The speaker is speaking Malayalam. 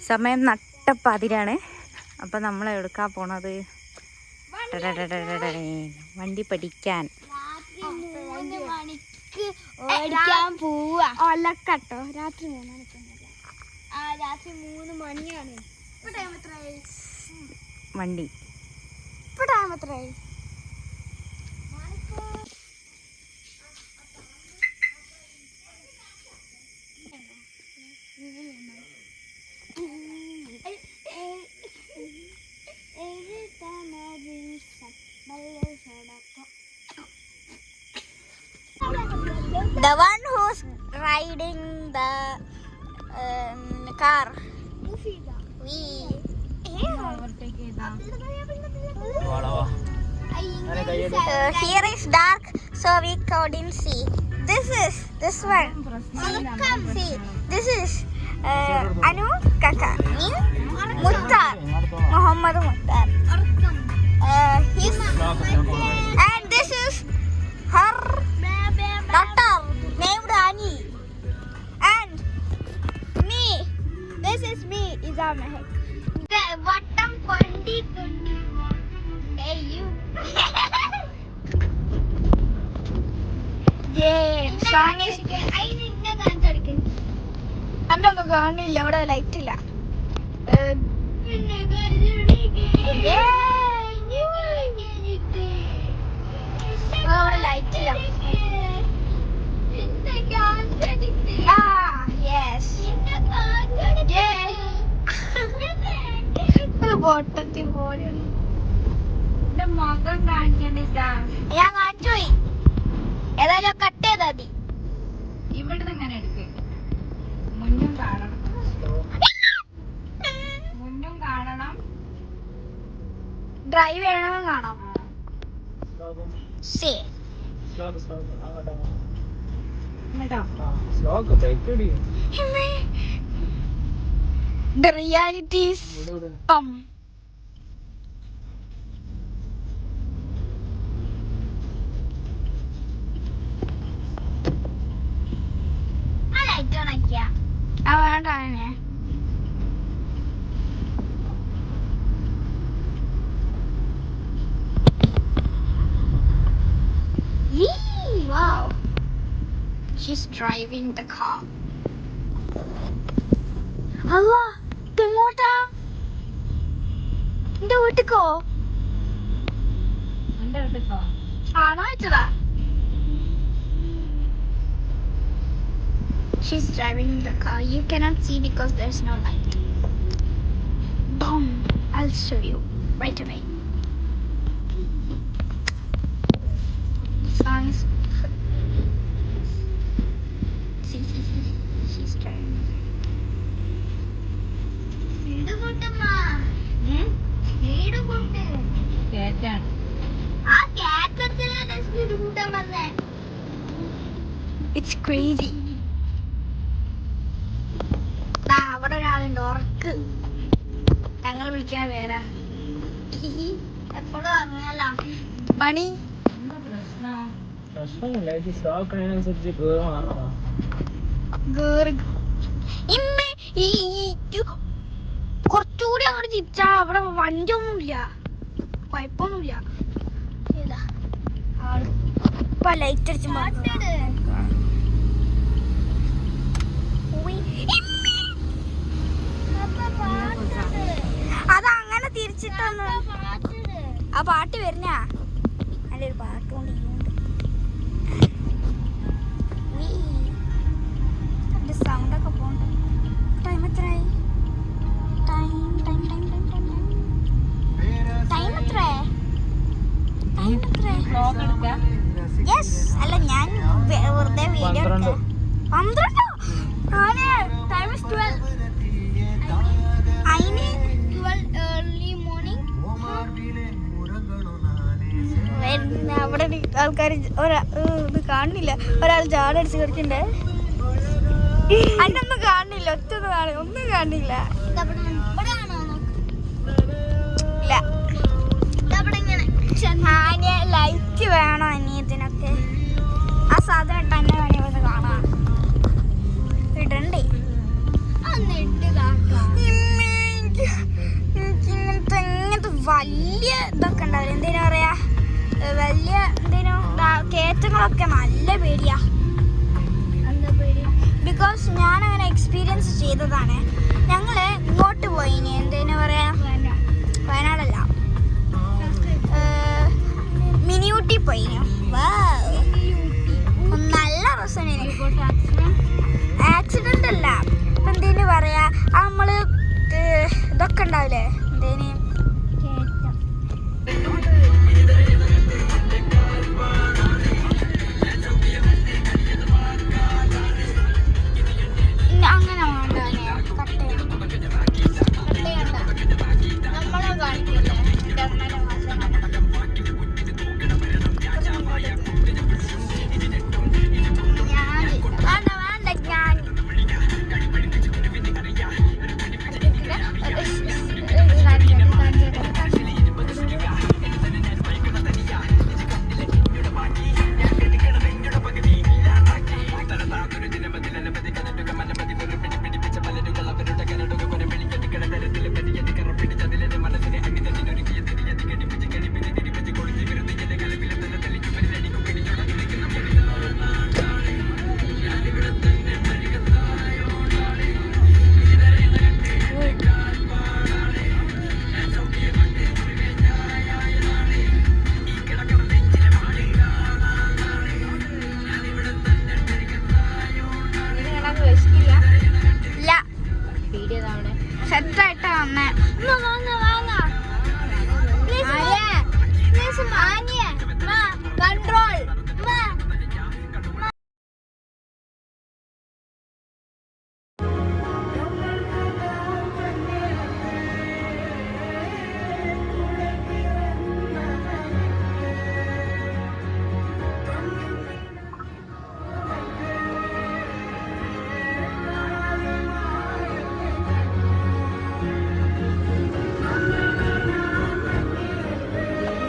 സമയം നട്ടപ്പാതിരാണ്. അപ്പം നമ്മൾ എടുക്കാൻ പോണത് വണ്ടി പഠിക്കാൻ. ഒലക്കട്ടോ രാത്രി 3 മണിക്ക്. രാത്രി 3 മണിയാണ് വണ്ടി. ഇപ്പൊ ടൈം എത്രയായി? The one who's riding the car. We. Here is dark, so we couldn't see. This one. See, this is Anu Kaka. Me, Mukhtar, Muhammad Mukhtar. And this is her daughter named Ani. And me. This is me, Iza Mehak. Vatam Kondi Kondi. Hey you. Yeah, song is. അന്നൊന്നും കാണില്ല, ഇവിടെ ലൈറ്റ് ഇല്ല. അവിടെ ലൈറ്റ് ഇല്ല. പൊട്ടത്തിൽ പോലെ എന്റെ മകൻ കാണിക്കണ്ട. ഞാൻ കാണിച്ചു പോയി. ഏതായാലും കട്ട് ചെയ്താ മതി. ഇവിടുന്ന് ഇങ്ങനെ എടുക്കുക. മുന്നും കാണണം, മുന്നും കാണണം, ഡ്രൈവ് ചെയ്യണമെന്ന് കാണാം. The reality is വേണ്ട. Wow, she's driving the car. Allah, ഇതെങ്ങോട്ടാ? എന്റെ വീട്ടിക്കോ? ആണോ വെച്ചതാ? She's driving the car. You cannot see because there's no light. Boom! I'll show you right away. Song is. See. She's driving. It's crazy. അവിടെ ഒരാളുണ്ട് ഉറക്ക്. ഞങ്ങൾ വിളിക്കാൻ പേരാ. എപ്പോഴും അറിയാലോ പണി. കുറച്ചുകൂടി അങ്ങോട്ട് തിരിച്ചാ അവിടെ വണ്ടിയൊന്നുമില്ല, കുഴപ്പമൊന്നുമില്ല. ഇപ്പൊ ലൈറ്റ് അടിച്ച് അതങ്ങനെ തിരിച്ചിട്ടൊന്ന് ആ പാട്ട് വരുന്ന നല്ലൊരു പാട്ട് കൊണ്ട് സൗണ്ടൊക്കെ പോണ്ട്. ടൈം എത്രയായി? ടൈം എത്രയാ? യെസ്, അല്ല ഞാൻ വെറുതെ വീഡിയോ 12. Time is 12. അതിന് 12 ഏർലി മോർണിംഗ്. അവിടെ ആൾക്കാർ ഇത് കാണുന്നില്ല. ഒരാൾ ജാടടിച്ച് കിടക്കണ്ടേ. അതിനൊന്നും കാണുന്നില്ല, ഒന്നും കാണില്ല. ലൈറ്റ് വേണോ അനിയത്തിനൊക്കെ? ആ സാധനം ഇട്ട് തന്നെ വേണമെന്ന് കാണാം. ഇടണ്ടേ? വലിയ ഇതൊക്കെ ഉണ്ടാവില്ല, എന്തേലും പറയാ, വലിയ എന്തേലും കയറ്റങ്ങളൊക്കെ നല്ല പേടിയാ. എന്താ പേടി? ബിക്കോസ് ഞാനങ്ങനെ എക്സ്പീരിയൻസ് ചെയ്തതാണ്. ഞങ്ങൾ ഇങ്ങോട്ട് പോയിനി, എന്തേലും പറയാ, വയനാടല്ല, മിനി ഊട്ടി പോയിനി. നല്ല രസമാണ്. ആക്സിഡന്റ് അല്ല, ഇപ്പൊ എന്തേലും പറയാ, നമ്മള് ഇതൊക്കെ ഉണ്ടാവില്ലേ, എന്തേന് അങ്ങനെ നമ്മളെ കാണിക്കില്ലേ സെറ്റായിട്ടാ വന്നേ. ആര്യ